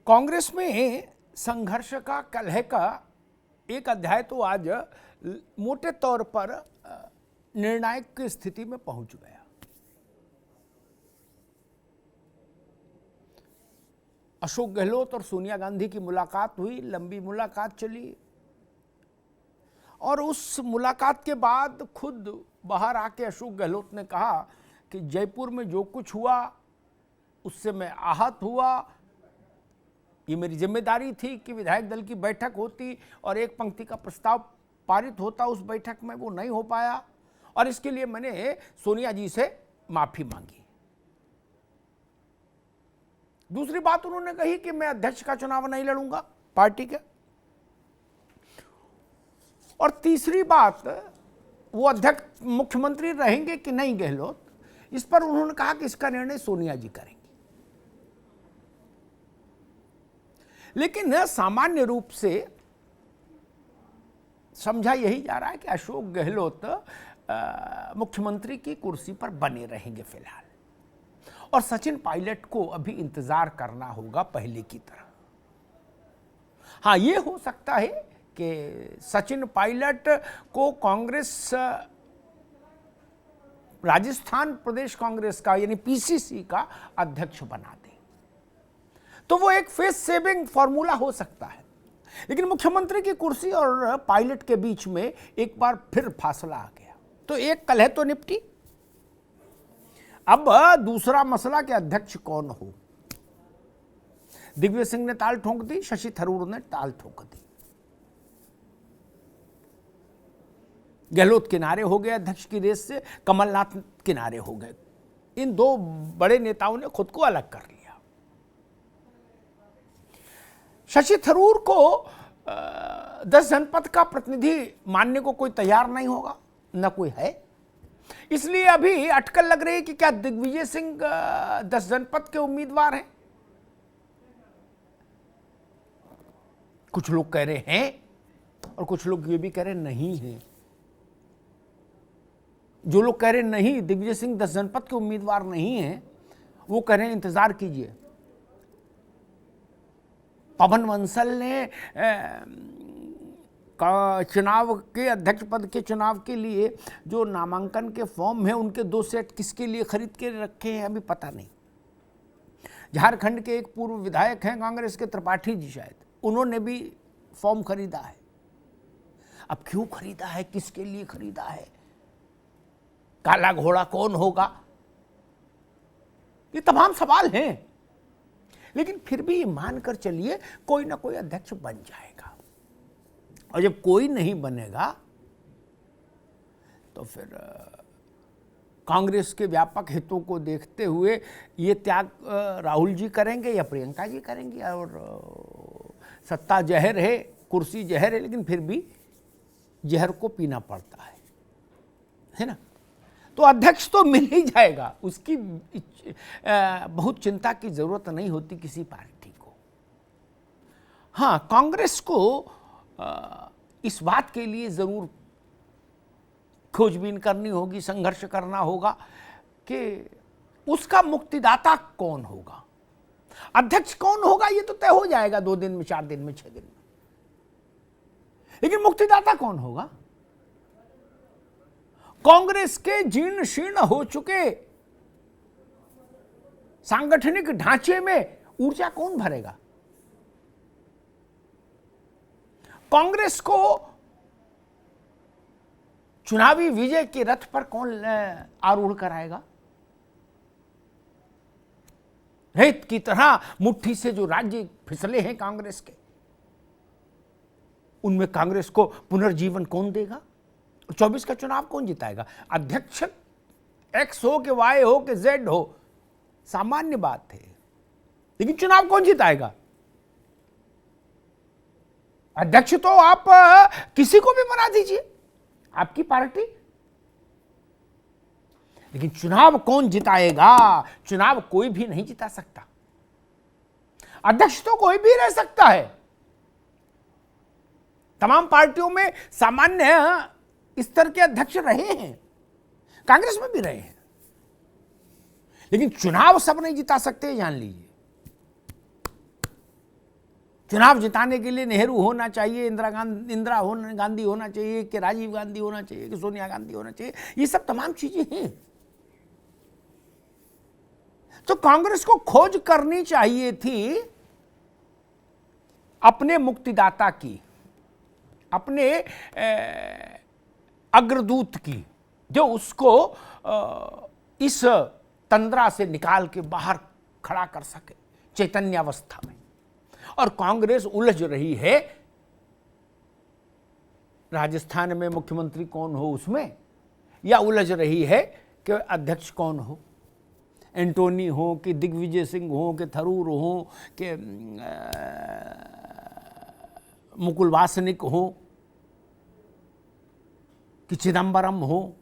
कांग्रेस में संघर्ष का कलह का एक अध्याय तो आज मोटे तौर पर निर्णायक की स्थिति में पहुंच गया। अशोक गहलोत और सोनिया गांधी की मुलाकात हुई, लंबी मुलाकात चली और उस मुलाकात के बाद खुद बाहर आके अशोक गहलोत ने कहा कि जयपुर में जो कुछ हुआ उससे मैं आहत हुआ। ये मेरी जिम्मेदारी थी कि विधायक दल की बैठक होती और एक पंक्ति का प्रस्ताव पारित होता, उस बैठक में वो नहीं हो पाया और इसके लिए मैंने सोनिया जी से माफी मांगी। दूसरी बात उन्होंने कही कि मैं अध्यक्ष का चुनाव नहीं लड़ूंगा पार्टी के। और तीसरी बात, वो अध्यक्ष मुख्यमंत्री रहेंगे कि नहीं गहलोत, इस पर उन्होंने कहा कि इसका निर्णय सोनिया जी करेंगे। लेकिन सामान्य रूप से समझा यही जा रहा है कि अशोक गहलोत मुख्यमंत्री की कुर्सी पर बने रहेंगे फिलहाल और सचिन पायलट को अभी इंतजार करना होगा पहले की तरह। हाँ, ये हो सकता है कि सचिन पायलट को कांग्रेस राजस्थान प्रदेश कांग्रेस का यानी पीसीसी का अध्यक्ष बना दे, तो वो एक फेस सेविंग फॉर्मूला हो सकता है। लेकिन मुख्यमंत्री की कुर्सी और पायलट के बीच में एक बार फिर फासला आ गया, तो एक कलह तो निपटी। अब दूसरा मसला कि अध्यक्ष कौन हो। दिग्विजय सिंह ने ताल ठोंक दी, शशि थरूर ने ताल ठोक दी। गहलोत किनारे हो गए अध्यक्ष की रेस से, कमलनाथ किनारे हो गए। इन दो बड़े नेताओं ने खुद को अलग कर लिया। शशि थरूर को 10 जनपद का प्रतिनिधि मानने को कोई तैयार नहीं होगा, न कोई है। इसलिए अभी अटकल लग रही है कि क्या दिग्विजय सिंह 10 जनपद के उम्मीदवार हैं। कुछ लोग कह रहे हैं और कुछ लोग ये भी कह रहे नहीं हैं। जो लोग कह रहे नहीं, दिग्विजय सिंह 10 जनपद के उम्मीदवार नहीं हैं, वो कह रहे हैं इंतजार कीजिए। पवन बंसल ने चुनाव के अध्यक्ष पद के चुनाव के लिए जो नामांकन के फॉर्म है उनके 2 सेट किसके लिए खरीद के रखे हैं अभी पता नहीं। झारखंड के एक पूर्व विधायक हैं कांग्रेस के, त्रिपाठी जी शायद, उन्होंने भी फॉर्म खरीदा है। अब क्यों खरीदा है, किसके लिए खरीदा है, काला घोड़ा कौन होगा, ये तमाम सवाल हैं। लेकिन फिर भी मानकर चलिए कोई ना कोई अध्यक्ष बन जाएगा और जब कोई नहीं बनेगा तो फिर कांग्रेस के व्यापक हितों को देखते हुए ये त्याग राहुल जी करेंगे या प्रियंका जी करेंगी। और सत्ता जहर है, कुर्सी जहर है, लेकिन फिर भी जहर को पीना पड़ता है ना। तो अध्यक्ष तो मिल ही जाएगा, उसकी बहुत चिंता की जरूरत नहीं होती किसी पार्टी को। हाँ, कांग्रेस को इस बात के लिए जरूर खोजबीन करनी होगी, संघर्ष करना होगा कि उसका मुक्तिदाता कौन होगा। अध्यक्ष कौन होगा ये तो तय हो जाएगा 2 दिन में, 4 दिन में, 6 दिन में, लेकिन मुक्तिदाता कौन होगा। कांग्रेस के जीर्ण शीर्ण हो चुके सांगठनिक ढांचे में ऊर्जा कौन भरेगा। कांग्रेस को चुनावी विजय के रथ पर कौन आरूढ़ कराएगा। रेत की तरह मुट्ठी से जो राज्य फिसले हैं कांग्रेस के, उनमें कांग्रेस को पुनर्जीवन कौन देगा। 24 का चुनाव कौन जिताएगा। अध्यक्ष X हो कि Y हो कि Z हो, सामान्य बात है, लेकिन चुनाव कौन जिताएगा। अध्यक्ष तो आप किसी को भी बना दीजिए, आपकी पार्टी, लेकिन चुनाव कौन जिताएगा। चुनाव कोई भी नहीं जिता सकता। अध्यक्ष तो कोई भी रह सकता है। तमाम पार्टियों में सामान्य स्तर के अध्यक्ष रहे हैं, कांग्रेस में भी रहे हैं, लेकिन चुनाव सब नहीं जिता सकते, जान लीजिए। चुनाव जिताने के लिए नेहरू होना चाहिए, इंदिरा गांधी होना चाहिए, कि राजीव गांधी होना चाहिए, कि सोनिया गांधी होना चाहिए, ये सब तमाम चीजें हैं। तो कांग्रेस को खोज करनी चाहिए थी अपने मुक्तिदाता की, अपने अग्रदूत की, जो उसको इस तंद्रा से निकाल के बाहर खड़ा कर सके चैतन्यावस्था में। और कांग्रेस उलझ रही है राजस्थान में मुख्यमंत्री कौन हो उसमें, या उलझ रही है कि अध्यक्ष कौन हो, एंटोनी हो कि दिग्विजय सिंह हो कि थरूर हो कि मुकुल वासनिक हो कि चिदंबरम हो,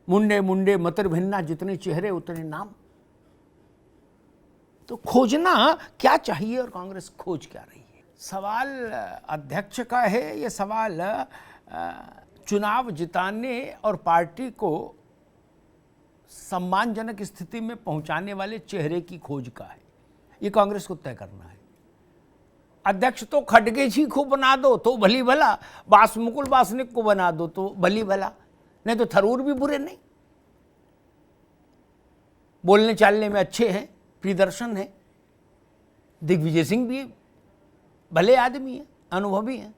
मुंडे मुंडे मतर भिन्ना, जितने चेहरे उतने नाम। तो खोजना क्या चाहिए और कांग्रेस खोज क्या रही है? सवाल अध्यक्ष का है, ये सवाल चुनाव जिताने और पार्टी को सम्मानजनक स्थिति में पहुंचाने वाले चेहरे की खोज का है। ये कांग्रेस को तय करना है। अध्यक्ष तो खड़गे जी को बना दो तो भली भला, मुकुल वासनिक को बना दो तो भली भला, नहीं तो थरूर भी बुरे नहीं, बोलने चालने में अच्छे हैं, प्रियदर्शन है, दिग्विजय सिंह भी भले आदमी है, अनुभवी है।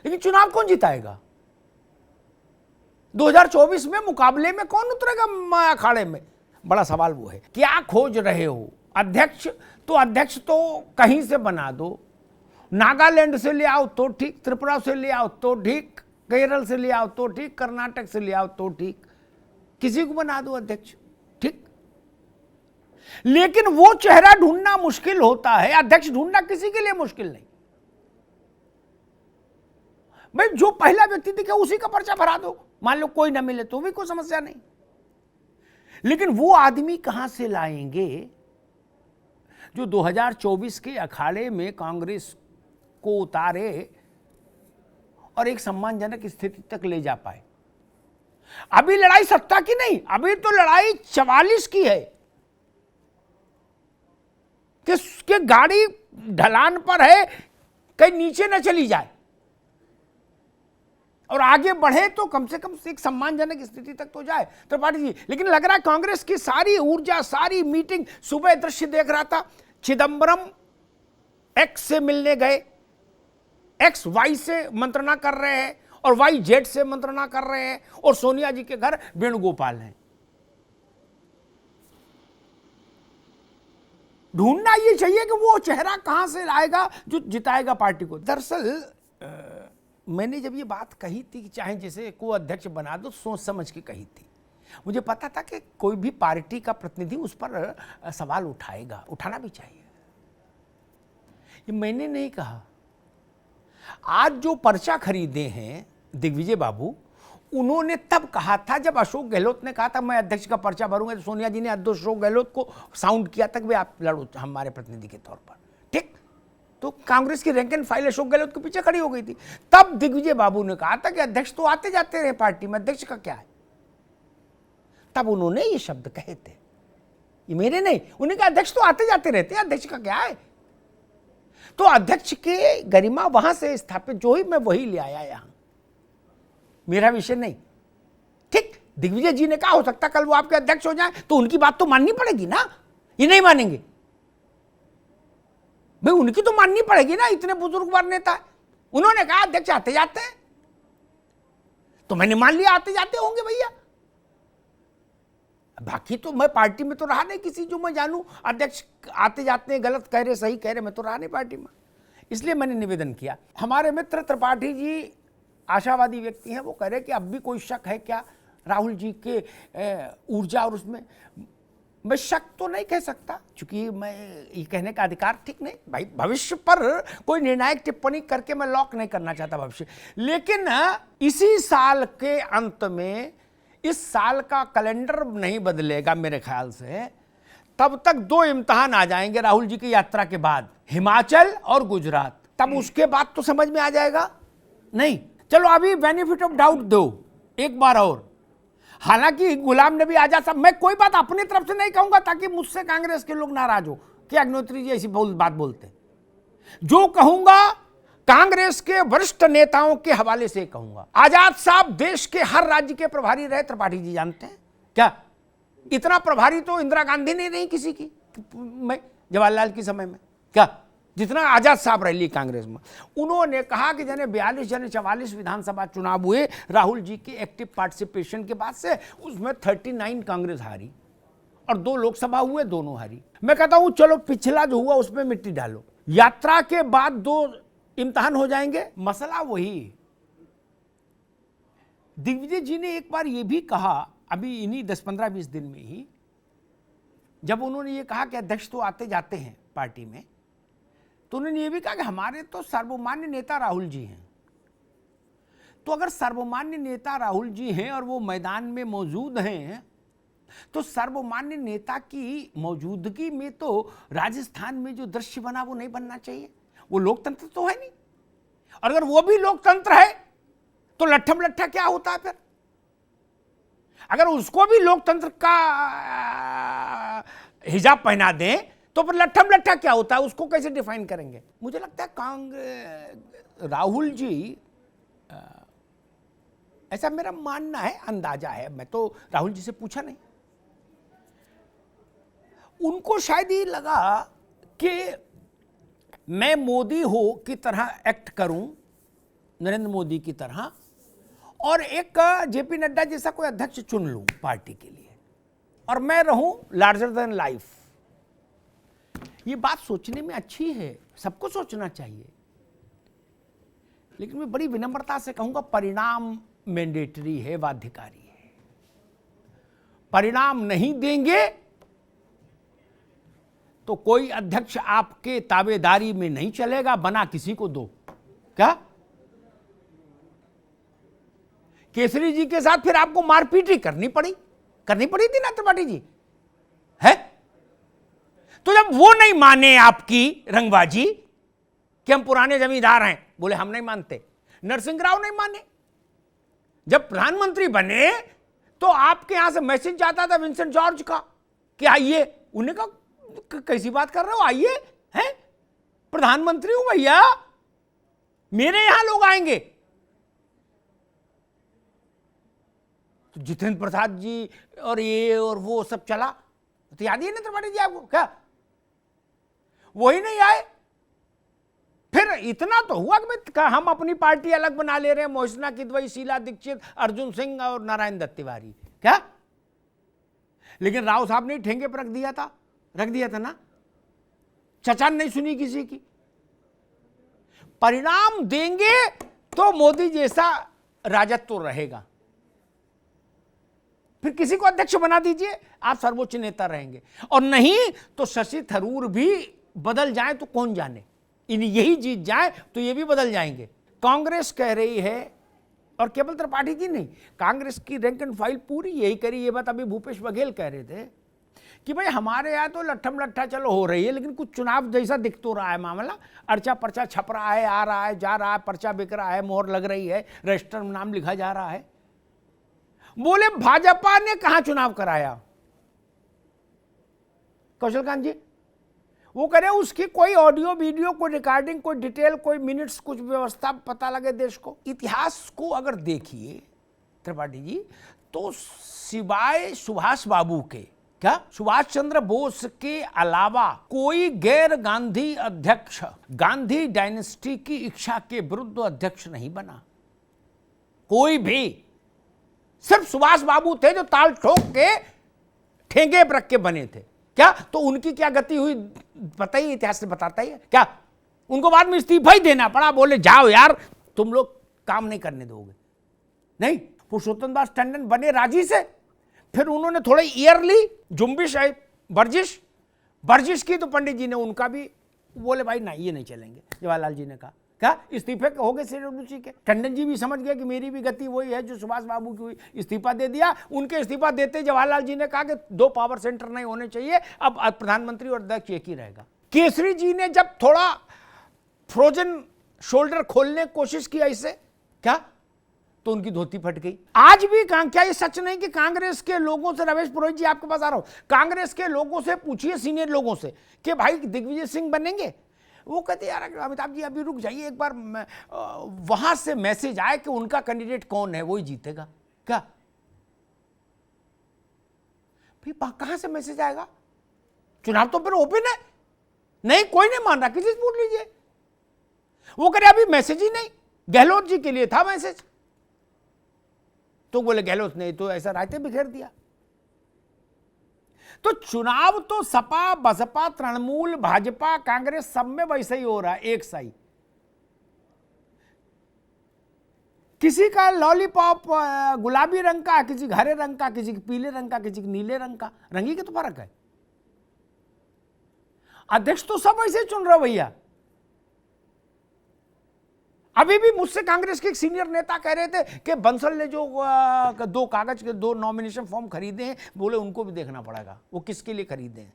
लेकिन चुनाव कौन जिताएगा? 2024 में मुकाबले में कौन उतरेगा अखाड़े में? बड़ा सवाल वो है। क्या खोज रहे हो? अध्यक्ष तो कहीं से बना दो, नागालैंड से ले आओ तो ठीक, त्रिपुरा से ले आओ तो ठीक, केरल से ले आओ तो ठीक, कर्नाटक से ले आओ तो ठीक, किसी को बना दो अध्यक्ष, ठीक। लेकिन वो चेहरा ढूंढना मुश्किल होता है, अध्यक्ष ढूंढना किसी के लिए मुश्किल नहीं। भाई जो पहला व्यक्ति दिखे उसी का पर्चा भरा दो, मान लो कोई ना मिले तो भी कोई समस्या नहीं। लेकिन वो आदमी कहां से लाएंगे जो 2024 के अखाड़े में कांग्रेस को उतारे और एक सम्मानजनक स्थिति तक ले जा पाए? अभी लड़ाई सत्ता की नहीं, अभी तो लड़ाई 44 की है कि गाड़ी ढलान पर है, कहीं नीचे न चली जाए और आगे बढ़े तो कम से कम एक सम्मानजनक स्थिति तक तो जाए त्रिपाठी जी। लेकिन लग रहा है कांग्रेस की सारी ऊर्जा, सारी मीटिंग, सुबह दृश्य देख रहा था, चिदंबरम एक्स से मिलने गए, एक्स वाई से मंत्रणा कर रहे हैं और वाई जेड से मंत्रणा कर रहे हैं, और सोनिया जी के घर वेणुगोपाल हैं। ढूंढना ये चाहिए कि वो चेहरा कहां से लाएगा जो जिताएगा पार्टी को। दरअसल मैंने जब ये बात कही थी कि चाहे जैसे को अध्यक्ष बना दो, सोच समझ के कही थी। मुझे पता था कि कोई भी पार्टी का प्रतिनिधि उस पर सवाल उठाएगा, उठाना भी चाहिए। ये मैंने नहीं कहा। आज जो पर्चा खरीदे हैं दिग्विजय बाबू, उन्होंने तब कहा था जब अशोक गहलोत ने कहा था मैं अध्यक्ष का पर्चा भरूंगा, तो सोनिया जी ने अशोक गहलोत को साउंड किया तक वे आप लड़ो हमारे प्रतिनिधि के तौर पर, ठीक। तो कांग्रेस की rank and file Ashok Gehlot के पीछे खड़ी हो गई थी। तब दिग्विजय बाबू ने कहा था कि अध्यक्ष तो आते जाते रहे पार्टी में, अध्यक्ष का क्या है। तब उन्होंने ये शब्द कहे थे, ये मेरे नहीं, उन्होंने कहा अध्यक्ष तो आते जाते रहते हैं, अध्यक्ष का क्या है। तो अध्यक्ष के गरिमा वहां से स्थापित जो ही मैं वही ले आया यहां, मेरा विषय नहीं, ठीक। दिग्विजय जी ने कहा हो सकता कल वो आपके अध्यक्ष हो जाए, तो उनकी बात तो माननी पड़ेगी ना, ये नहीं मानेंगे भाई, उनकी तो माननी पड़ेगी ना, इतने बुजुर्गवार नेता है। उन्होंने कहा अध्यक्ष आते जाते हैं, तो मैंने मान लिया आते जाते होंगे भैया। बाकी तो मैं पार्टी में तो रहा नहीं किसी जो मैं जानूं अध्यक्ष आते जाते हैं, गलत कह रहे सही कह रहे, मैं तो रहा नहीं पार्टी में। इसलिए मैंने निवेदन किया। हमारे मित्र त्रिपाठी जी आशावादी व्यक्ति हैं, वो कह रहे कि अब भी कोई शक है क्या राहुल जी के ऊर्जा और उसमें। मैं शक तो नहीं कह सकता, क्योंकि मैं ये कहने का अधिकार ठीक नहीं भाई, भविष्य पर कोई निर्णायक टिप्पणी करके मैं लॉक नहीं करना चाहता भविष्य। लेकिन इसी साल के अंत में, इस साल का कैलेंडर नहीं बदलेगा मेरे ख्याल से, तब तक 2 इम्तिहान आ जाएंगे राहुल जी की यात्रा के बाद, हिमाचल और गुजरात। तब उसके बाद तो समझ में आ जाएगा। नहीं, चलो अभी बेनिफिट ऑफ डाउट दो एक बार और। हालांकि गुलाम नबी आजाद साहब, मैं कोई बात अपनी तरफ से नहीं कहूंगा ताकि मुझसे कांग्रेस के लोग नाराज हो, क्या अग्निहोत्री जी ऐसी बात बोलते? जो कहूंगा कांग्रेस के वरिष्ठ नेताओं के हवाले से कहूंगा। आजाद साहब देश के हर राज्य के प्रभारी रहे, त्रिपाठी जी जानते हैं क्या? इतना प्रभारी तो इंदिरा गांधी ने नहीं किसी की में, जवाहरलाल के समय में, क्या जितना आजाद साहब रह ली कांग्रेस में। उन्होंने कहा कि जने 42 जने 44 विधानसभा चुनाव हुए राहुल जी के एक्टिव पार्टिसिपेशन के बाद से, उसमें 39 कांग्रेस हारी और 2 लोकसभा हुए, दोनों हारी। मैं कहता हूं चलो पिछला जो हुआ उसमें मिट्टी डालो, यात्रा के बाद 2 इम्तिहान हो जाएंगे। मसला वही, दिग्विजय जी ने एक बार यह भी कहा अभी इन्हीं 10-15-20 दिन में ही, जब उन्होंने ये कहा कि अध्यक्ष तो आते जाते हैं पार्टी में, तो उन्होंने ये भी कहा कि हमारे तो सर्वमान्य नेता राहुल जी हैं। तो अगर सर्वमान्य नेता राहुल जी हैं और वो मैदान में मौजूद हैं, तो सर्वमान्य नेता की मौजूदगी में तो राजस्थान में जो दृश्य बना वो नहीं बनना चाहिए। वो लोकतंत्र तो है नहीं, और अगर वो भी लोकतंत्र है तो लट्ठम लट्ठा क्या होता है फिर? अगर उसको भी लोकतंत्र का हिजाब पहना दें तो फिर लट्ठम लट्ठा क्या होता है, उसको कैसे डिफाइन करेंगे? मुझे लगता है कांग्रेस राहुल जी, ऐसा मेरा मानना है, अंदाजा है, मैं तो राहुल जी से पूछा नहीं, उनको शायद ये लगा कि मैं मोदी हो की तरह एक्ट करूं, नरेंद्र मोदी की तरह, और एक जेपी नड्डा जैसा कोई अध्यक्ष चुन लूं पार्टी के लिए, और मैं रहूं लार्जर देन लाइफ। ये बात सोचने में अच्छी है, सबको सोचना चाहिए, लेकिन मैं बड़ी विनम्रता से कहूंगा परिणाम मैंडेटरी है, बाध्यकारी है। परिणाम नहीं देंगे तो कोई अध्यक्ष आपके ताबेदारी में नहीं चलेगा, बना किसी को दो। क्या केसरी जी के साथ फिर आपको मारपीट ही करनी पड़ी थी ना त्रिपाठी जी, है? तो जब वो नहीं माने आपकी रंगबाजी कि हम पुराने जमींदार हैं, बोले हम नहीं मानते, नरसिंह राव नहीं माने, जब प्रधानमंत्री बने तो आपके यहां से मैसेज जाता था विंसेंट जॉर्ज का कि आइए, उन्हें कहा कैसी बात कर रहे हो, आइए, हैं? प्रधानमंत्री हूं भैया, मेरे यहां लोग आएंगे। तो जितेंद्र प्रसाद जी और ये और वो सब चला, तो याद ही है ना त्रिपाठी जी आपको, क्या वही नहीं आए? फिर इतना तो हुआ कि हम अपनी पार्टी अलग बना ले रहे हैं, मोहसिना किदवई, शीला दीक्षित, अर्जुन सिंह और नारायण दत्त तिवारी, क्या? लेकिन राव साहब ने ठेंगे पर रख दिया था ना, चचा नहीं सुनी किसी की। परिणाम देंगे तो मोदी जैसा राजत्व रहेगा, फिर किसी को अध्यक्ष बना दीजिए, आप सर्वोच्च नेता रहेंगे, और नहीं तो शशि थरूर भी बदल जाए तो कौन जाने, यही जीत जाए तो ये भी बदल जाएंगे। कांग्रेस कह रही है, और केवल त्रिपाठी जी नहीं, कांग्रेस की रैंक एंड फाइल पूरी यही करी। ये बात अभी भूपेश बघेल कह रहे थे कि भाई हमारे यहाँ तो लट्ठम लट्ठा चलो हो रही है, लेकिन कुछ चुनाव जैसा दिख तो रहा है मामला, अर्चा पर्चा छप रहा है, आ रहा है, जा रहा है, पर्चा बिक रहा है, मोहर लग रही है, रजिस्टर में नाम लिखा जा रहा है। बोले भाजपा ने कहां चुनाव कराया? कौशलकांत जी वो करे, उसकी कोई ऑडियो वीडियो, कोई रिकॉर्डिंग, कोई डिटेल, कोई मिनट्स, कुछ व्यवस्था पता लगे देश को। इतिहास को अगर देखिए त्रिपाठी जी, तो सिवाय सुभाष बाबू के, क्या सुभाष चंद्र बोस के अलावा कोई गैर गांधी अध्यक्ष गांधी डायनेस्टी की इच्छा के विरुद्ध अध्यक्ष नहीं बना, कोई भी। सिर्फ सुभाष बाबू थे जो ताल ठोक के ठेंगे रख के बने थे, क्या? तो उनकी क्या गति हुई पता ही, इतिहास से बताता ही है, क्या? उनको बाद में इस्तीफा ही देना पड़ा, बोले जाओ यार तुम लोग काम नहीं करने दोगे। नहीं, पुरुषोत्तम दास टंडन बने राजी से, फिर उन्होंने थोड़ी ईयरली जुम्बिश वर्जिश की, तो पंडित जी ने उनका भी बोले भाई नहीं, ये नहीं चलेंगे। जवाहरलाल जी ने कहा, क्या इस्तीफे हो गए सीडब्ल्यूसी के। टंडन जी भी समझ गए कि मेरी भी गति वही है जो सुभाष बाबू की हुई, इस्तीफा दे दिया। उनके इस्तीफा देते जवाहरलाल जी ने कहा कि 2 पावर सेंटर नहीं होने चाहिए, अब प्रधानमंत्री और अध्यक्ष एक ही रहेगा। केसरी जी ने जब थोड़ा फ्रोजन शोल्डर खोलने की कोशिश की ऐसे, क्या तो उनकी धोती फट गई। आज भी क्या ये सच नहीं कि कांग्रेस के लोगों से, रमेश पुरोहित जी आपके पास आ रहा हूं, कांग्रेस के लोगों से पूछिए, सीनियर लोगों से, कि भाई दिग्विजय सिंह बनेंगे? वो कहते यार अमिताभ जी अभी रुक जाइए, एक बार वहां से मैसेज आए कि उनका कैंडिडेट कौन है, वही जीतेगा। क्या भाई कहां से मैसेज आएगा? चुनाव तो फिर ओपन है। नहीं, कोई नहीं मान रहा, किसी से पूछ लीजिए। वो करे अभी मैसेज ही नहीं। गहलोत जी के लिए था मैसेज, तो बोले गहलोत ने तो ऐसा रायते बिखेर दिया। तो चुनाव तो सपा, बसपा, तृणमूल, भाजपा, कांग्रेस सब में वैसे ही हो रहा है, एक साई। किसी का लॉलीपॉप गुलाबी रंग का, किसी हरे रंग का, किसी के पीले रंग का, किसी के नीले रंग का, रंगी के तो फर्क है। अध्यक्ष तो सब ऐसे चुन रहे भैया। अभी भी मुझसे कांग्रेस के एक सीनियर नेता कह रहे थे कि बंसल ने जो 2 कागज के 2 नॉमिनेशन फॉर्म खरीदे हैं, बोले उनको भी देखना पड़ेगा, वो किसके लिए खरीदे हैं।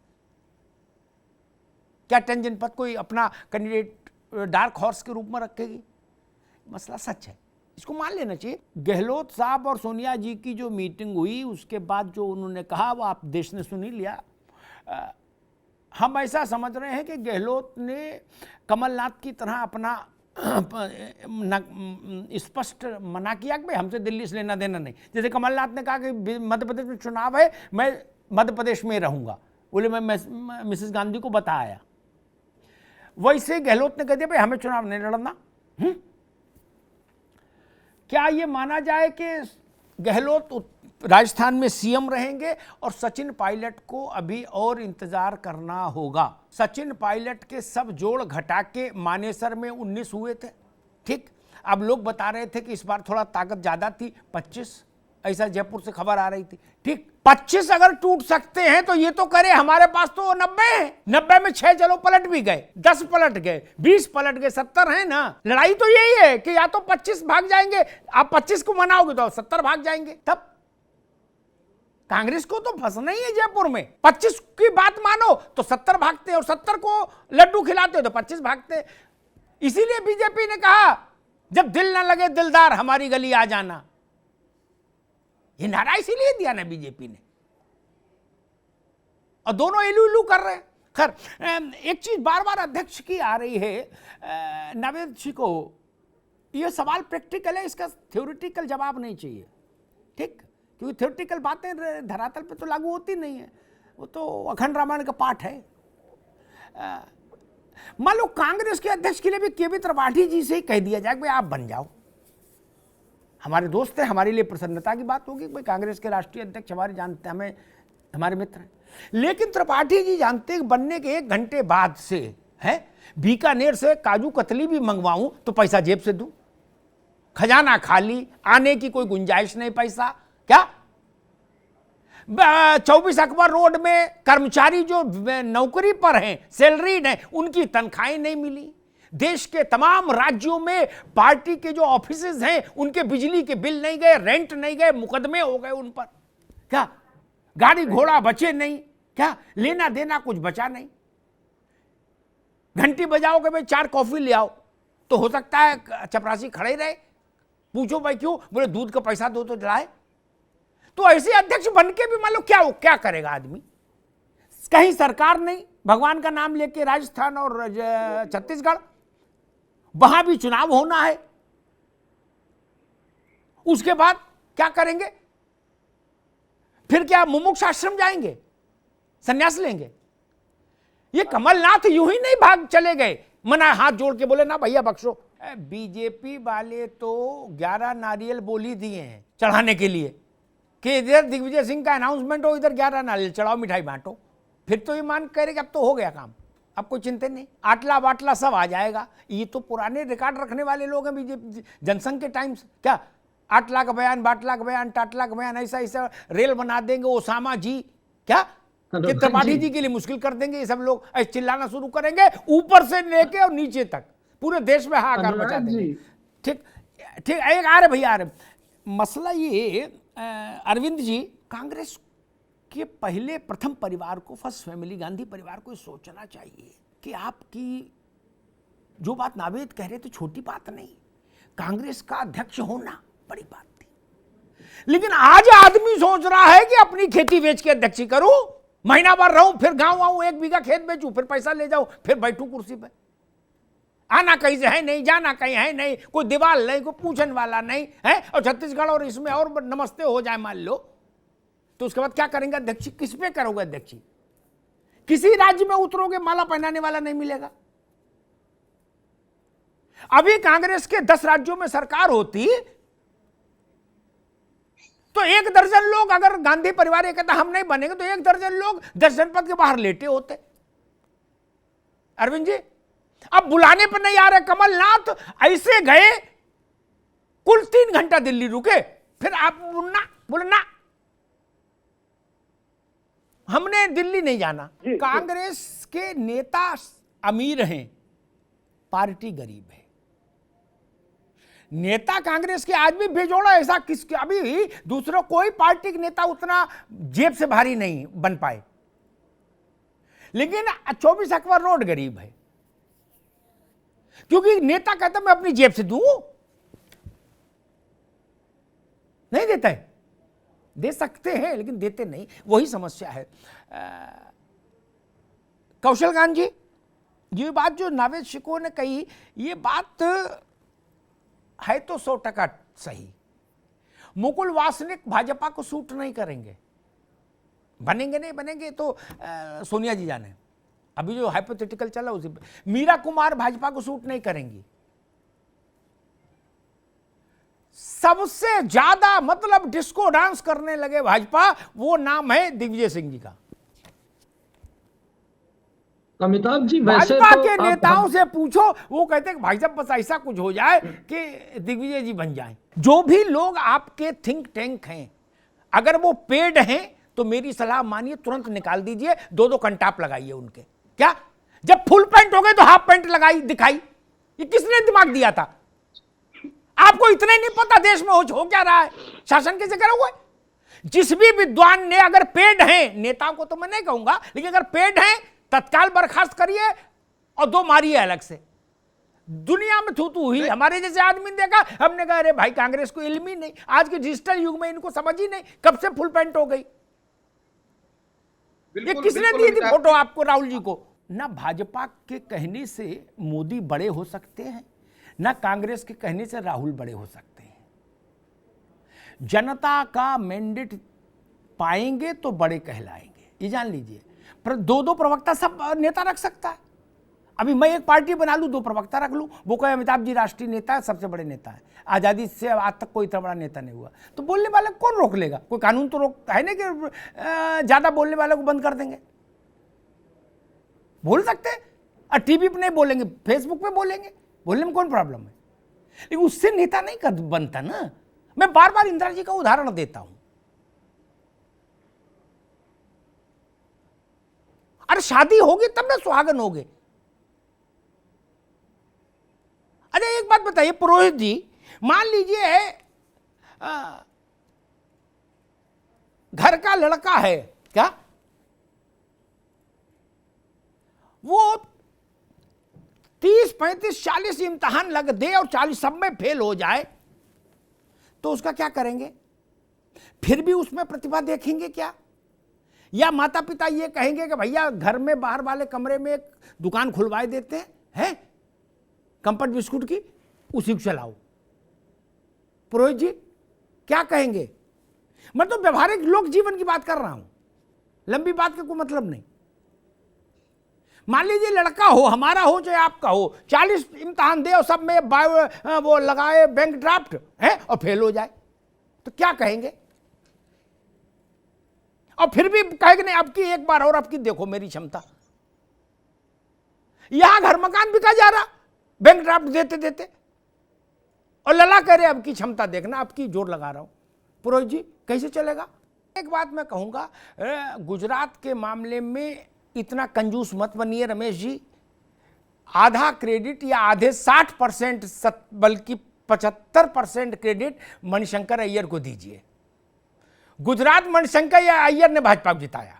क्या 10 जनपद कोई अपना कैंडिडेट डार्क हॉर्स के रूप में रखेगी? मसला सच है, इसको मान लेना चाहिए। गहलोत साहब और सोनिया जी की जो मीटिंग हुई, उसके बाद जो उन्होंने कहा वो आप देश ने सुन ही लिया। हम ऐसा समझ रहे हैं कि गहलोत ने कमलनाथ की तरह अपना स्पष्ट मना किया कि भाई हमसे दिल्ली से लेना देना नहीं। जैसे कमलनाथ ने कहा कि मध्य प्रदेश में चुनाव है, मैं मध्य प्रदेश में रहूंगा, बोले मैं मिसेस गांधी को बताया। वैसे गहलोत ने कह दिया भाई हमें चुनाव नहीं लड़ना। क्या ये माना जाए कि गहलोत राजस्थान में सीएम रहेंगे और सचिन पायलट को अभी और इंतजार करना होगा? सचिन पायलट के सब जोड़ घटा के मानेसर में 19 हुए थे, ठीक। अब लोग बता रहे थे कि इस बार थोड़ा ताकत ज्यादा थी, 25, ऐसा जयपुर से खबर आ रही थी, ठीक। 25 अगर टूट सकते हैं तो ये तो करे, हमारे पास तो 90 है। 90 में 6 चलो पलट भी गए, 10 पलट गए, 20 पलट गए, 70 है ना। लड़ाई तो यही है कि या तो 25 भाग जाएंगे, आप 25 को मनाओगे तो 70 भाग जाएंगे। तब कांग्रेस को तो फंसना ही है जयपुर में। 25 की बात मानो तो 70 भागते हैं, और 70 को लड्डू खिलाते हो तो 25 भागते हैं। इसीलिए बीजेपी ने कहा जब दिल ना लगे दिलदार हमारी गली आ जाना। ये नारा इसीलिए दिया ना बीजेपी ने, और दोनों इलू इलू कर रहे हैं। खैर, एक चीज बार बार अध्यक्ष की आ रही है नवेद जी को, यह सवाल प्रैक्टिकल है, इसका थ्योरेटिकल जवाब नहीं चाहिए, ठीक। क्योंकि थ्योरेटिकल बातें धरातल पे तो लागू होती नहीं है, वो तो अखंड रामायण का पाठ है। मान लो कांग्रेस के अध्यक्ष के लिए भी केवी त्रिपाठी जी से ही कह दिया जाए भाई आप बन जाओ, हमारे दोस्त हैं, हमारे लिए प्रसन्नता की बात होगी। भाई कांग्रेस के राष्ट्रीय अध्यक्ष हमारे जानते, हमें हमारे मित्र हैं। लेकिन त्रिपाठी जी जानते हैं बनने के 1 घंटे बाद से है बीकानेर से काजू कतली भी मंगवाऊं तो पैसा जेब से दूं, खजाना खाली, आने की कोई गुंजाइश नहीं पैसा। क्या 24 अकबर रोड में कर्मचारी जो नौकरी पर हैं, सैलरीड हैं, उनकी तनख्वाहें नहीं मिली। देश के तमाम राज्यों में पार्टी के जो ऑफिसेज हैं उनके बिजली के बिल नहीं गए, रेंट नहीं गए, मुकदमे हो गए उन पर। क्या गाड़ी घोड़ा बचे नहीं, क्या लेना देना कुछ बचा नहीं। घंटी बजाओगे भाई 4 कॉफी ले आओ तो हो सकता है चपरासी खड़े रहे, पूछो भाई क्यों, बोले दूध का पैसा दो तो लाए। तो ऐसे अध्यक्ष बन के भी मान लो क्या करेगा आदमी। कहीं सरकार नहीं, भगवान का नाम लेके राजस्थान और छत्तीसगढ़, वहां भी चुनाव होना है, उसके बाद क्या करेंगे? फिर क्या मुमुक्ष आश्रम जाएंगे, संन्यास लेंगे? ये कमलनाथ यूं ही नहीं भाग चले गए, मना हाथ जोड़ के बोले ना भैया बख्शो। बीजेपी वाले तो 11 नारियल बोली दिए हैं चढ़ाने के लिए कि इधर दिग्विजय सिंह का अनाउंसमेंट हो, इधर 11 नारियल चढ़ाओ, मिठाई बांटो। फिर तो ये मान करेगा अब तो हो गया काम, अब कोई चिंता नहीं, आटला बाटला सब आ जाएगा। ये तो पुराने रिकॉर्ड रखने वाले लोग हैं बीजेपी, जनसंघ के टाइम से। क्या 8 लाख बयान, 8 लाख बयान, 8 लाख बयान, ऐसा ऐसा रेल बना देंगे ओसामा जी, क्या कि त्रिपाठी जी के लिए मुश्किल कर देंगे। ये सब लोग ऐसे चिल्लाना शुरू करेंगे, ऊपर से लेके और नीचे तक पूरे देश में हाहाकार मचा देंगे। ठीक ठीक, एक आ रहे भैया आ रहे। मसला ये अरविंद जी, कांग्रेस के पहले प्रथम परिवार को, फर्स्ट फैमिली गांधी परिवार को सोचना चाहिए कि आपकी जो बात नावेद कह रहे थे छोटी बात नहीं, कांग्रेस का अध्यक्ष होना बड़ी बात थी। लेकिन आज आदमी सोच रहा है कि अपनी खेती बेच के अध्यक्षी करूं, महीना भर रहूं, फिर गांव आऊं, 1 बीघा खेत बेचूं, फिर पैसा ले जाऊं, फिर बैठूं कुर्सी पे। आना कहीं से है नहीं, जाना कहीं है नहीं, कोई दीवार नहीं, कोई पूछने वाला नहीं है। और छत्तीसगढ़ और इसमें और नमस्ते हो जाए मान लो, तो उसके बाद क्या करेंगे अध्यक्षी? किस पे करोगे अध्यक्षी? किसी राज्य में उतरोगे, माला पहनाने वाला नहीं मिलेगा। अभी कांग्रेस के 10 राज्यों में सरकार होती तो 1 दर्जन लोग, अगर गांधी परिवार ये कहता हम नहीं बनेंगे, तो 1 दर्जन लोग 10 जनपद के बाहर लेटे होते। अरविंद जी, अब बुलाने पर नहीं आ रहे कमलनाथ, ऐसे गए, कुल 3 घंटा दिल्ली रुके, फिर आप बोलना हमने दिल्ली नहीं जाना। कांग्रेस के नेता अमीर हैं, पार्टी गरीब है। नेता कांग्रेस के आज भी बेजोड़ा, ऐसा किसके अभी दूसरा कोई पार्टी के नेता उतना जेब से भारी नहीं बन पाए। लेकिन 24 अकबर रोड गरीब है, क्योंकि नेता कहता मैं अपनी जेब से दूं, नहीं देता है। दे सकते हैं लेकिन देते नहीं, वही समस्या है। कौशल गांधी जी, ये बात जो नावेद शिको ने कही, ये बात है तो 100% सही। मुकुल वासनिक भाजपा को सूट नहीं करेंगे, बनेंगे नहीं बनेंगे तो सोनिया जी जाने। अभी जो हाइपोथेटिकल चला उसी पे, मीरा कुमार भाजपा को सूट नहीं करेंगी। सबसे ज्यादा मतलब डिस्को डांस करने लगे भाजपा, वो नाम है दिग्विजय सिंह जी का। अमिताभ जी, वैसे भाजपा तो के नेताओं से पूछो, वो कहते हैं भाई साहब बस ऐसा कुछ हो जाए कि दिग्विजय जी बन जाएं। जो भी लोग आपके थिंक टैंक हैं, अगर वो पेड हैं तो मेरी सलाह मानिए, तुरंत निकाल दीजिए, 2-2 कंटाप लगाइए उनके। क्या जब फुल पैंट हो गए तो हाफ पैंट लगाई दिखाई? ये किसने दिमाग दिया था? आपको इतना ही नहीं पता देश में हो क्या रहा है, शासन कैसे करा हुआ है? जिस भी विद्वान ने, अगर पेड हैं, नेताओं को तो मैं नहीं कहूंगा, लेकिन अगर पेड हैं तत्काल बर्खास्त करिए और 2 मारिए अलग से। दुनिया में थू थू हुई, हमारे जैसे आदमी ने देखा, हमने कहा अरे भाई कांग्रेस को इल्म ही नहीं, आज के डिजिटल युग में इनको समझ ही नहीं, कब से फुल पैंट हो गई। ये किसने दी थी फोटो आपको, राहुल जी को? ना भाजपा के कहने से मोदी बड़े हो सकते हैं, ना कांग्रेस के कहने से राहुल बड़े हो सकते हैं। जनता का मैंडेट पाएंगे तो बड़े कहलाएंगे, ये जान लीजिए। पर 2-2 प्रवक्ता सब नेता रख सकता है। अभी मैं एक पार्टी बना लूं, 2 प्रवक्ता रख लूं, वो कहे अमिताभ जी राष्ट्रीय नेता है, सबसे बड़े नेता है, आजादी से आज तक कोई इतना बड़ा नेता नहीं हुआ, तो बोलने वाला कौन रोक लेगा? कोई कानून तो रोक है नहीं कि ज्यादा बोलने वाले को बंद कर देंगे। बोल सकते हैं, और टीवी पे नहीं बोलेंगे, फेसबुक पे बोलेंगे, बोलने में कौन प्रॉब्लम है? लेकिन उससे नेता नहीं कर बनता ना। मैं बार बार इंदिरा जी का उदाहरण देता हूं। अरे शादी होगी तब ना सुहागन होगे। अरे एक बात बताइए पुरोहित जी, मान लीजिए घर का लड़का है, क्या वो 30, 35, 40 इम्तिहान लग दे और 40 सब में फेल हो जाए, तो उसका क्या करेंगे? फिर भी उसमें प्रतिभा देखेंगे क्या? या माता पिता ये कहेंगे कि भैया घर में बाहर वाले कमरे में एक दुकान खुलवाए देते हैं कंफर्ट बिस्कुट की, उसी को चलाओ। पुरोहित जी क्या कहेंगे? मैं तो व्यवहारिक लोक जीवन की बात कर रहा हूं, लंबी बात का कोई मतलब नहीं। मान लीजिए लड़का हो, हमारा हो चाहे आपका हो, 40 इम्तिहान दे और सब में वो लगाए बैंक ड्राफ्ट है और फेल हो जाए, तो क्या कहेंगे? और फिर भी कहेंगे नहीं, अब की एक बार और, अब की देखो मेरी क्षमता। यहां घर मकान बिका जा रहा बैंक ड्राफ्ट देते देते, और लला कह रहे अब की क्षमता देखना, अब की जोर लगा रहा हूं। पुरोहित जी कैसे चलेगा? एक बात मैं कहूंगा, गुजरात के मामले में इतना कंजूस मत बनिए रमेश जी। आधा क्रेडिट या आधे 60% बल्कि 75% क्रेडिट मणिशंकर अय्यर को दीजिए। गुजरात मणिशंकर या अय्यर ने भाजपा को जिताया,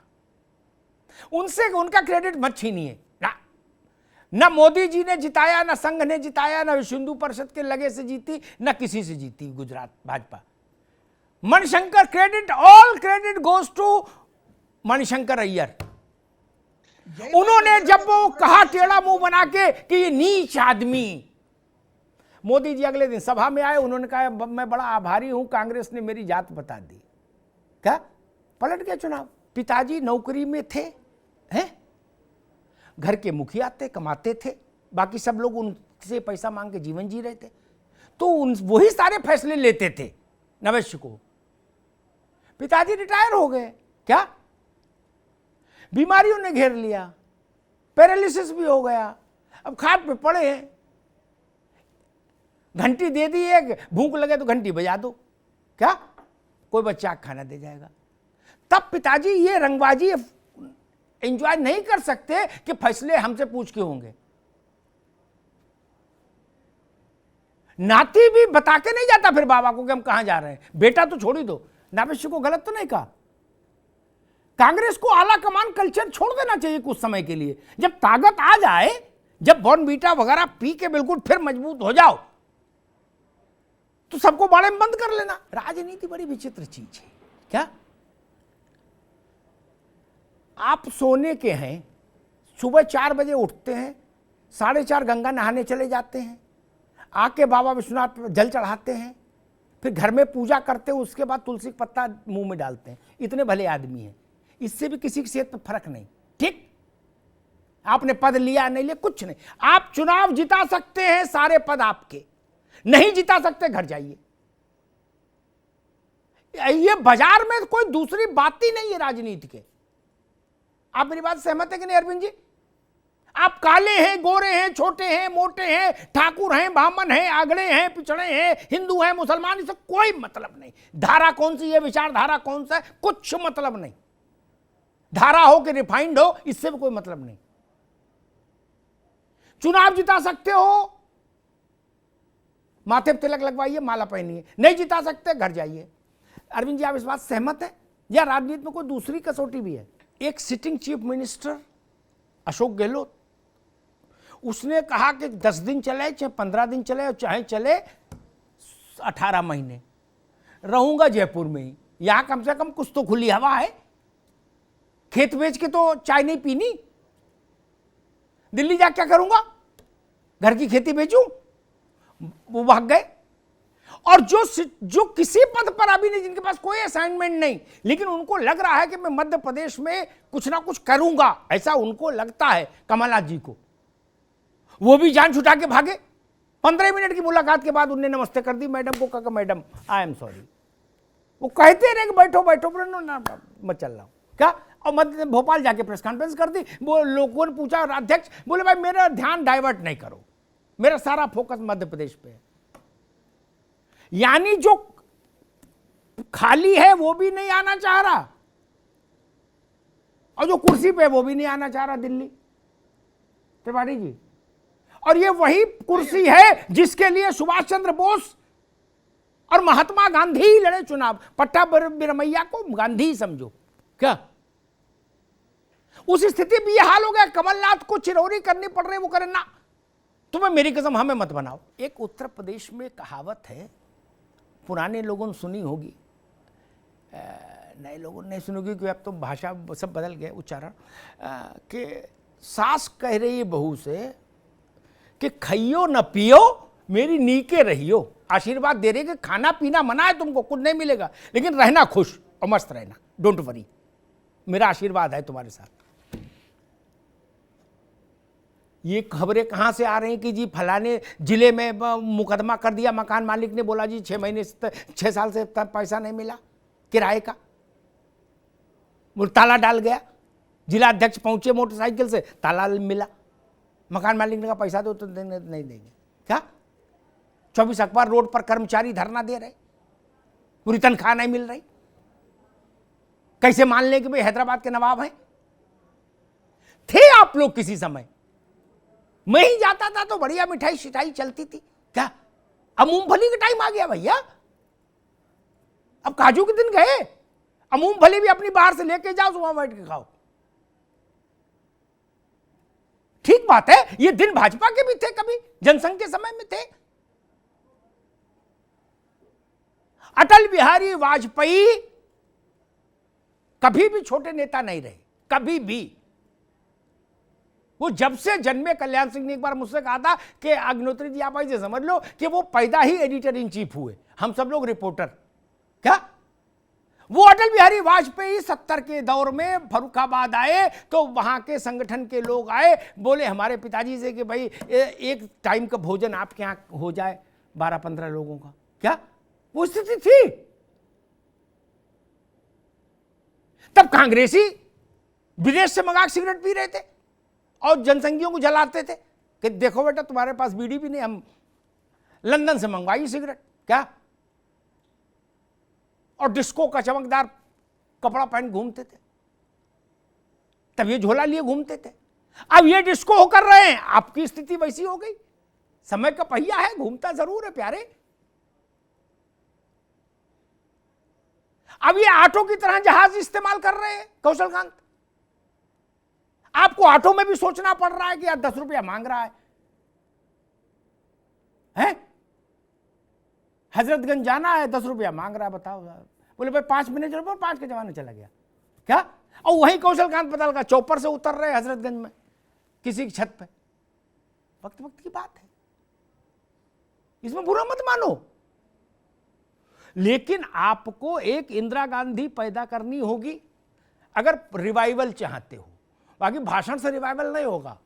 उनसे उनका क्रेडिट मत छीनिए ना। न मोदी जी ने जिताया, न संघ ने जिताया, न विश्व हिंदू परिषद के लगे से जीती, न किसी से जीती Gujarat Bhajpa. Manishankar, credit, all credit goes to Manishankar Aiyar. उन्होंने जब वो कहा टेढ़ा मुंह बना के कि ये नीच आदमी, मोदी जी अगले दिन सभा में आए, उन्होंने कहा मैं बड़ा आभारी हूं, कांग्रेस ने मेरी जात बता दी। क्या पलट गया चुनाव। पिताजी नौकरी में थे, हैं, घर के मुखिया थे, कमाते थे, बाकी सब लोग उनसे पैसा मांग के जीवन जी रहे थे, तो वही सारे फैसले लेते थे नवस्य को। पिताजी रिटायर हो गए, क्या बीमारियों ने घेर लिया, पैरालिसिस भी हो गया, अब खाट पे पड़े हैं। घंटी दे दी एक, भूख लगे तो घंटी बजा दो, क्या कोई बच्चा खाना दे जाएगा। तब पिताजी ये रंगबाजी एंजॉय नहीं कर सकते कि फैसले हमसे पूछ के होंगे। नाती भी बता के नहीं जाता फिर बाबा को कि हम कहां जा रहे हैं। बेटा तो छोड़ ही दो, नाविश्य को गलत तो नहीं कहा। कांग्रेस को आला कमान कल्चर छोड़ देना चाहिए कुछ समय के लिए। जब ताकत आ जाए, जब बॉर्नवीटा वगैरह पी के बिल्कुल फिर मजबूत हो जाओ, तो सबको बाड़े में बंद कर लेना। राजनीति बड़ी विचित्र चीज है। क्या आप सोने के हैं, सुबह 4 बजे उठते हैं, 4:30 गंगा नहाने चले जाते हैं, आके बाबा विश्वनाथ जल चढ़ाते हैं, फिर घर में पूजा करते हैं, उसके बाद तुलसी का पत्ता मुंह में डालते हैं। इतने भले आदमी हैं, इससे भी किसी की सेहत पर फर्क नहीं। ठीक, आपने पद लिया नहीं लिया कुछ नहीं, आप चुनाव जिता सकते हैं, सारे पद आपके, नहीं जिता सकते घर जाइए। ये बाजार में कोई दूसरी बात ही नहीं है राजनीति के। आप मेरी बात सहमत है कि नहीं अरविंद जी? आप काले हैं, गोरे हैं, छोटे हैं, मोटे हैं, ठाकुर हैं, ब्राह्मण हैं, आगड़े हैं, पिछड़े हैं, हिंदू हैं, मुसलमान, इससे कोई मतलब नहीं। धारा कौन सी है, विचारधारा कौन सा है, कुछ मतलब नहीं। धारा हो कि रिफाइंड हो, इससे भी कोई मतलब नहीं। चुनाव जिता सकते हो, माथे पे तिलक लगवाइए, माला पहनिए। नहीं जिता सकते घर जाइए। अरविंद जी, आप इस बात सहमत है या राजनीति में कोई दूसरी कसौटी भी है? एक sitting chief minister Ashok Gehlot, उसने कहा कि 10 दिन चले, चाहे 15 दिन चले, चाहे चले 18 महीने, रहूंगा जयपुर में ही। यहां कम से कम कुछ तो खुली हवा है। खेत बेच के तो चाय नहीं पीनी। दिल्ली जाके क्या करूंगा? घर की खेती बेचूं? वो भाग गए। और जो किसी पद पर अभी नहीं, जिनके पास कोई असाइनमेंट नहीं, लेकिन उनको लग रहा है कि मैं मध्य प्रदेश में कुछ ना कुछ करूंगा, ऐसा उनको लगता है, कमलनाथ जी को, वो भी जान छुटा के भागे। 15 मिनट की मुलाकात के बाद उनने नमस्ते कर दी मैडम को, कहा मैडम आई एम सॉरी। वो कहते रहे कि बैठो बैठो, मैं चल रहा हूं। क्या? और मध्य भोपाल जाके प्रेस कॉन्फ्रेंस कर दी। वो लोगों ने पूछा, अध्यक्ष बोले भाई मेरा ध्यान डाइवर्ट नहीं करो, मेरा सारा फोकस मध्य प्रदेश पे है। यानी जो खाली है वो भी नहीं आना चाह रहा, और जो कुर्सी पे वो भी नहीं आना चाह रहा, दिल्ली त्रिपाठी जी। और ये वही कुर्सी है जिसके लिए सुभाष चंद्र बोस और महात्मा गांधी लड़े चुनाव। पट्टा बिरमैया को गांधी ही समझो। क्या उस स्थिति में यह हाल हो गया? कमलनाथ को चिरौरी करनी पड़ रही, वो करे ना, तुम्हें मेरी कसम हमें मत बनाओ। एक उत्तर प्रदेश में कहावत है, पुराने लोगों ने सुनी होगी, नए लोगों ने नहीं सुनी होगी क्योंकि अब तो भाषा सब बदल गए, उच्चारण, कि सास कह रही है बहू से कि खइयो न पियो मेरी नीके रहियो। आशीर्वाद दे रही कि खाना पीना मना है तुमको, कुछ नहीं मिलेगा, लेकिन रहना खुश और मस्त रहना, डोंट वरी, मेरा आशीर्वाद है तुम्हारे साथ। ये खबरें कहाँ से आ रही हैं कि जी फलाने जिले में मुकदमा कर दिया, मकान मालिक ने बोला जी 6 साल से पैसा नहीं मिला किराए का, ताला डाल गया, जिला अध्यक्ष पहुंचे मोटरसाइकिल से, ताला मिला, मकान मालिक ने कहा पैसा दो तो नहीं देंगे। क्या 24 अखबार रोड पर कर्मचारी धरना दे रहे, पूरी तनख्वाह नहीं मिल रही। कैसे मान लें कि भाई हैदराबाद के नवाब हैं? थे आप लोग किसी समय। मैं ही जाता था तो बढ़िया मिठाई शिठाई चलती थी। क्या अब मूंगफली का टाइम आ गया भैया? अब काजू के दिन गए, अब मूंगफली भी अपनी बाहर से लेके जाओ, सुबह बैठ के खाओ। ठीक बात है, ये दिन भाजपा के भी थे, कभी जनसंघ के समय में थे। अटल बिहारी वाजपेयी कभी भी छोटे नेता नहीं रहे, कभी भी। वो जब से जन्मे, कल्याण सिंह ने एक बार मुझसे कहा था कि अग्निहोत्री जी आप ऐसे समझ लो कि वो पैदा ही एडिटर इन चीफ हुए, हम सब लोग रिपोर्टर। क्या वो अटल बिहारी वाजपेयी 70 के दौर में फर्रुखाबाद आए तो वहां के संगठन के लोग आए, बोले हमारे पिताजी से कि भाई एक टाइम का भोजन आपके यहां हो जाए 12-15 लोगों का। क्या वो स्थिति थी? तब कांग्रेसी विदेश से मंगा सिगरेट पी रहे थे और जनसंघियों को जलाते थे कि देखो बेटा तुम्हारे पास बीड़ी भी नहीं, हम लंदन से मंगवाई सिगरेट। क्या और डिस्को का चमकदार कपड़ा पहन घूमते थे, तब ये झोला लिए घूमते थे। अब ये डिस्को हो कर रहे हैं, आपकी स्थिति वैसी हो गई। समय का पहिया है, घूमता जरूर है प्यारे। अब ये ऑटो की तरह जहाज इस्तेमाल कर रहे हैं कौशलकांत। आपको ऑटो में भी सोचना पड़ रहा है कि यार 10 रुपया मांग रहा है? हजरतगंज जाना है, 10 रुपया मांग रहा है, बताओ। बोले भाई 5 मिनट चलो, 5 के जमाने चला गया। क्या? और वही कौशलकांत पताल का चौपर से उतर रहे हजरतगंज में किसी की छत पे। वक्त वक्त की बात है, इसमें बुरा मत मानो। लेकिन आपको एक इंदिरा गांधी पैदा करनी होगी अगर रिवाइवल चाहते हो। बाकी भाषण से रिवाइवल नहीं होगा।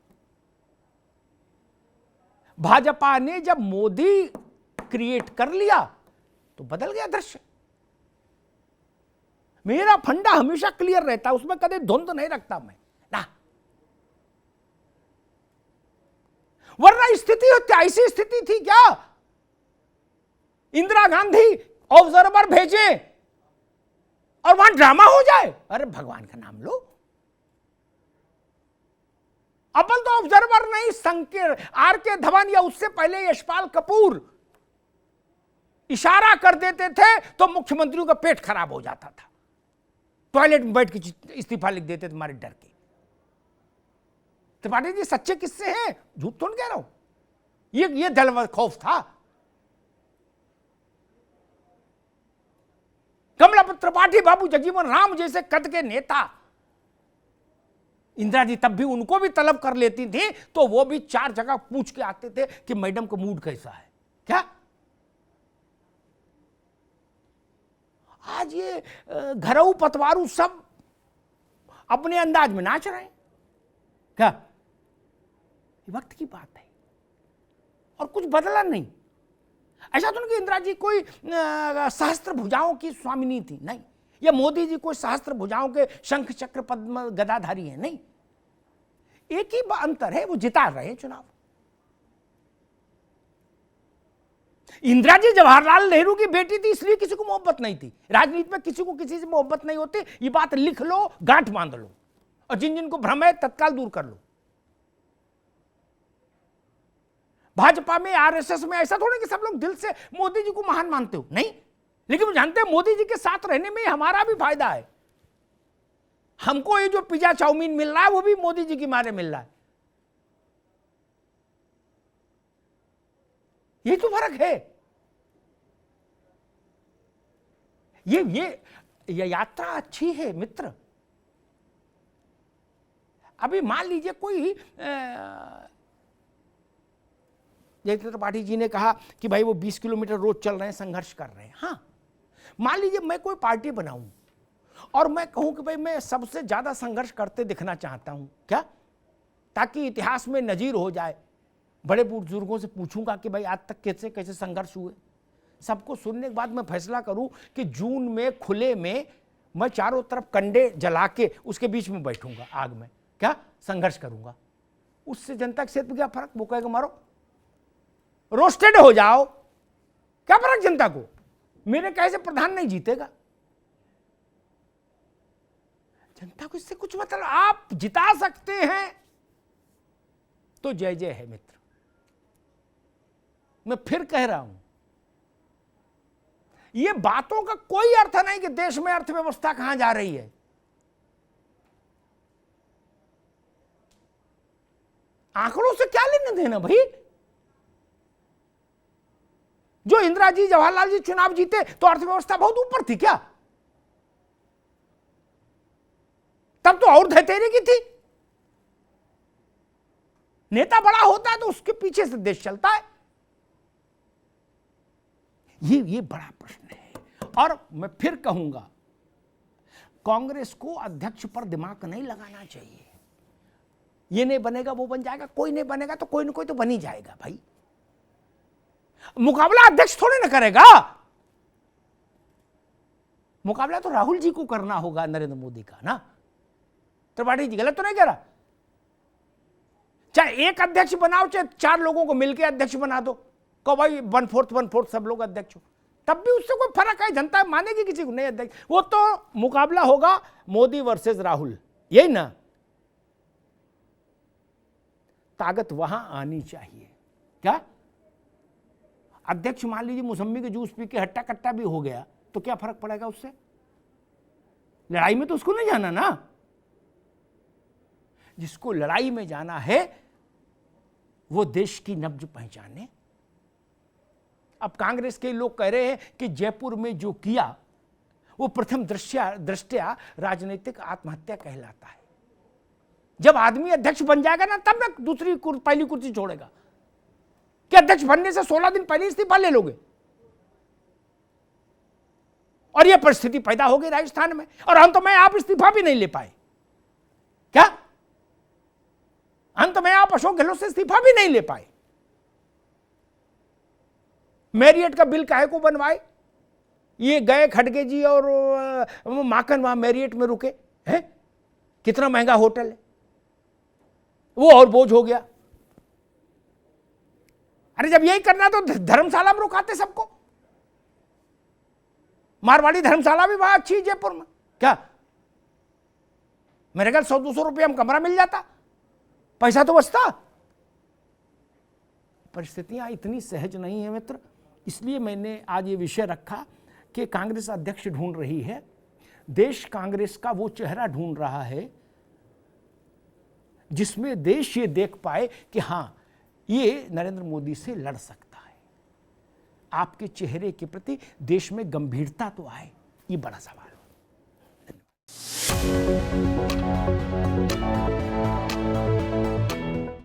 भाजपा ने जब मोदी क्रिएट कर लिया तो बदल गया दृश्य। मेरा फंडा हमेशा क्लियर रहता है, उसमें कभी धुंध नहीं रखता मैं ना। वरना स्थिति ऐसी स्थिति थी क्या? इंदिरा गांधी ऑब्जर्वर भेजे और वहां ड्रामा हो जाए। अरे भगवान का नाम लो। अपन तो ऑब्जर्वर नहीं, संकीर्ण आर.के. धवन या उससे पहले यशपाल कपूर इशारा कर देते थे तो मुख्यमंत्रियों का पेट खराब हो जाता था। टॉयलेट में बैठ के इस्तीफा लिख देते तुम्हारे डर के। त्रिपाठी जी सच्चे किस्से हैं, झूठ तो नहीं कह रहा हूं। ये दिल खौफ था। कमला त्रिपाठी बाबू जगजीवन राम जैसे कद के नेता, इंदिरा जी तब भी उनको भी तलब कर लेती थी तो वो भी 4 जगह पूछ के आते थे कि मैडम का मूड कैसा है। क्या आज ये घरऊ पतवारू सब अपने अंदाज में नाच रहे हैं। क्या ये वक्त की बात है और कुछ बदला नहीं। ऐसा तो नहीं कि इंदिरा जी कोई सहस्त्र भुजाओं की स्वामिनी थी, नहीं। या मोदी जी कोई सहस्त्र भुजाओं के शंख चक्र पद्म गदाधारी है, नहीं। एक ही अंतर है, वो जिता रहे हैं चुनाव। इंदिरा जी जवाहरलाल नेहरू की बेटी थी, इसलिए किसी को मोहब्बत नहीं थी। राजनीति में किसी को किसी से मोहब्बत नहीं होती, ये बात लिख लो, गांठ बांध लो, और जिन जिनको भ्रम है तत्काल दूर कर लो। भाजपा में, आरएसएस में ऐसा थोड़ा कि सब लोग दिल से मोदी जी को महान मानते हो, नहीं। लेकिन वो जानते हैं मोदी जी के साथ रहने में हमारा भी फायदा है। हमको ये जो पिज्जा चाउमीन मिल रहा है वो भी मोदी जी की मारे मिल रहा है। ये तो फर्क है। ये यात्रा अच्छी है मित्र। अभी मान लीजिए कोई जयंत त्रिपाठी जी ने कहा कि भाई वो 20 किलोमीटर रोज चल रहे हैं, संघर्ष कर रहे हैं। हाँ, मान लीजिए मैं कोई पार्टी बनाऊं और मैं कहूं कि भाई मैं सबसे ज्यादा संघर्ष करते दिखना चाहता हूं, क्या, ताकि इतिहास में नजीर हो जाए। बड़े बुजुर्गों से पूछूंगा कि भाई आज तक कैसे कैसे संघर्ष हुए। सबको सुनने के बाद मैं फैसला करूं कि जून में खुले में मैं चारों तरफ कंडे जला के उसके बीच में बैठूंगा, आग में, क्या संघर्ष करूंगा। उससे जनता के क्षेत्र में क्या फर्क? वो कहेगा मारो, रोस्टेड हो जाओ, क्या फर्क जनता को? मेरे कहे से प्रधान नहीं जीतेगा। जनता को इससे कुछ मतलब, आप जिता सकते हैं तो जय जय है मित्र। मैं फिर कह रहा हूं, ये बातों का कोई अर्थ नहीं कि देश में अर्थव्यवस्था कहां जा रही है। आंकड़ों से क्या लेना देना भाई? जो इंदिरा जी, जवाहरलाल जी चुनाव जीते तो अर्थव्यवस्था बहुत ऊपर थी क्या? तब तो और धतेरे की थी। नेता बड़ा होता है तो उसके पीछे से देश चलता है। ये बड़ा प्रश्न है। और मैं फिर कहूंगा, कांग्रेस को अध्यक्ष पर दिमाग नहीं लगाना चाहिए। ये नहीं बनेगा वो बन जाएगा, कोई नहीं बनेगा तो कोई ना कोई तो बन ही जाएगा भाई। मुकाबला अध्यक्ष थोड़े ना करेगा, मुकाबला तो राहुल जी को करना होगा, नरेंद्र मोदी का ना। त्रिपाठी जी गलत तो नहीं कह रहा? चाहे एक अध्यक्ष बनाओ, चाहे 4 लोगों को मिलकर अध्यक्ष बना दो, कहो भाई 1/4 सब लोग अध्यक्ष हो, तब भी उससे कोई फर्क है? जनता मानेगी किसी को नहीं अध्यक्ष? वो तो मुकाबला होगा मोदी वर्सेस राहुल, यही ना। ताकत वहां आनी चाहिए। क्या अध्यक्ष मान लीजिए मौसम्मी के जूस पी के हट्टा कट्टा भी हो गया तो क्या फर्क पड़ेगा उससे? लड़ाई में तो उसको नहीं जाना ना। जिसको लड़ाई में जाना है वो देश की नब्ज पहचाने। अब कांग्रेस के लोग कह रहे हैं कि जयपुर में जो किया वो प्रथम दृष्टया राजनीतिक आत्महत्या कहलाता है। जब आदमी अध्यक्ष बन जाएगा ना, तब ना दूसरी पहली कुर्सी छोड़ेगा। कि अध्यक्ष बनने से 16 दिन पहले इस्तीफा ले लोगे? और यह परिस्थिति पैदा हो गई राजस्थान में, और अंत में आप इस्तीफा भी नहीं ले पाए। क्या अंत में आप अशोक गहलोत से इस्तीफा भी नहीं ले पाए? मैरियट का बिल काहे को बनवाए? ये गए खड़गे जी और माकन वहां मैरियट में रुके हैं, कितना महंगा होटल है, वो और बोझ हो गया। अरे जब यही करना तो धर्मशाला में रुकाते सबको। मारवाड़ी धर्मशाला भी वहां अच्छी है जयपुर में। क्या मेरे ख्याल 100-200 रुपये में कमरा मिल जाता, पैसा तो बचता। परिस्थितियां इतनी सहज नहीं है मित्र, इसलिए मैंने आज ये विषय रखा कि कांग्रेस अध्यक्ष ढूंढ रही है, देश कांग्रेस का वो चेहरा ढूंढ रहा है जिसमें देश ये देख पाए कि हां ये नरेंद्र मोदी से लड़ सकता है। आपके चेहरे के प्रति देश में गंभीरता तो आए, ये बड़ा सवाल है।